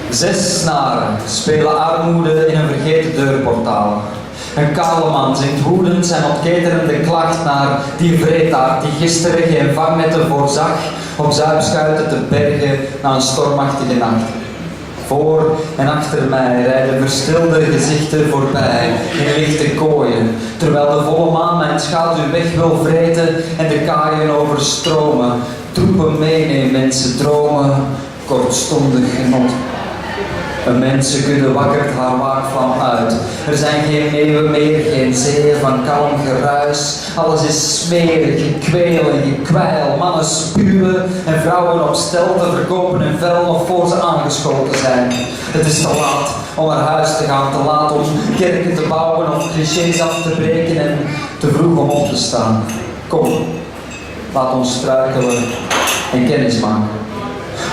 6 snaren spelen armoede in een vergeten deurportaal. Een kale man zingt woedend zijn ontketerende klacht naar die vreedtaart die gisteren geen vangnetten voorzag op zuipschuiten te bergen na een stormachtige nacht. Voor en achter mij rijden verstilde gezichten voorbij in lichte kooien, terwijl de volle maan mijn schaduw weg wil vreten en de kaaien overstromen. Troepen meenemen mensen dromen, kortstondig genot. Een mensenkudde wakkert haar waakvlam uit. Er zijn geen meeuwen meer, geen zeeën van kalm geruis. Alles is smerig, gekweel en gekwijl. Mannen spuwen en vrouwen op stelten verkopen hun vel nog voor ze aangeschoten zijn. Het is te laat om naar huis te gaan, te laat om kerken te bouwen of clichés af te breken en te vroeg om op te staan. Kom, laat ons struikelen en kennis maken.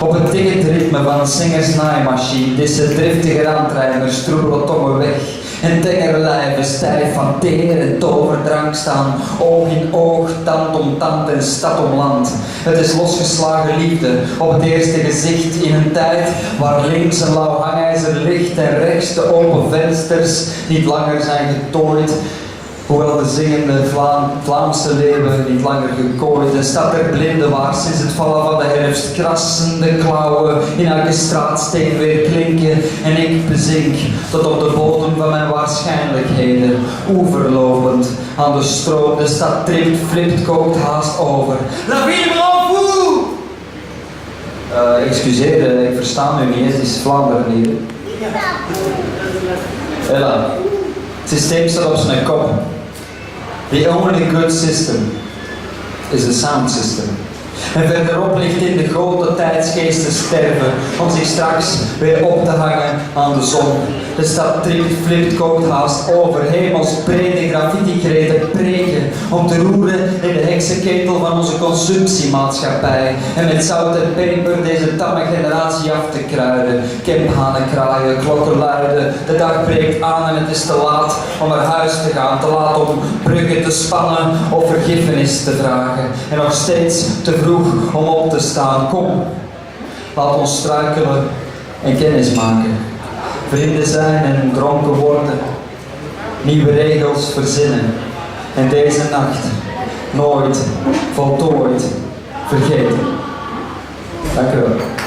Op het ticketritme van een singersnaaimachine, deze driftige randrijders troebelen tongen weg en tengere lijven stijf van teer en toverdrank staan, oog in oog, tand om tand en stad om land. Het is losgeslagen liefde op het eerste gezicht in een tijd waar links een lauw hangijzer ligt en rechts de open vensters niet langer zijn getooid. Hoewel de zingende Vlaamse leeuwen niet langer gekooid. Een stad der blinden waar sinds het vallen van de herfst krassende klauwen in elke straatsteen weer klinken. En ik bezink tot op de bodem van mijn waarschijnlijkheden. Oeverlopend aan de stroom. De stad trilt, flipt, kookt haast over. La ville m'en fout! Excuseer, ik versta u niet, het is Vlaanderen hier. Ella, het systeem staat op zijn kop. The only good system is a sound system. En verderop ligt in de grote tijdsgeest te sterven, om zich straks weer op te hangen aan de zon. De stad trilt, flipt, kookt haast over, hemelsbrede graffiti-kreten preken, om te roeren in de heksenketel van onze consumptiemaatschappij. En met zout en peper deze tamme generatie af te kruiden. Kemphanen kraaien, klokken luiden, de dag breekt aan en het is te laat om naar huis te gaan, te laat om bruggen te spannen of vergiffenis te vragen. En nog steeds te vroeg om op te staan. Kom, laat ons struikelen en kennis maken. Vrienden zijn en dronken worden. Nieuwe regels verzinnen. En deze nacht nooit voltooid vergeten. Dank u wel.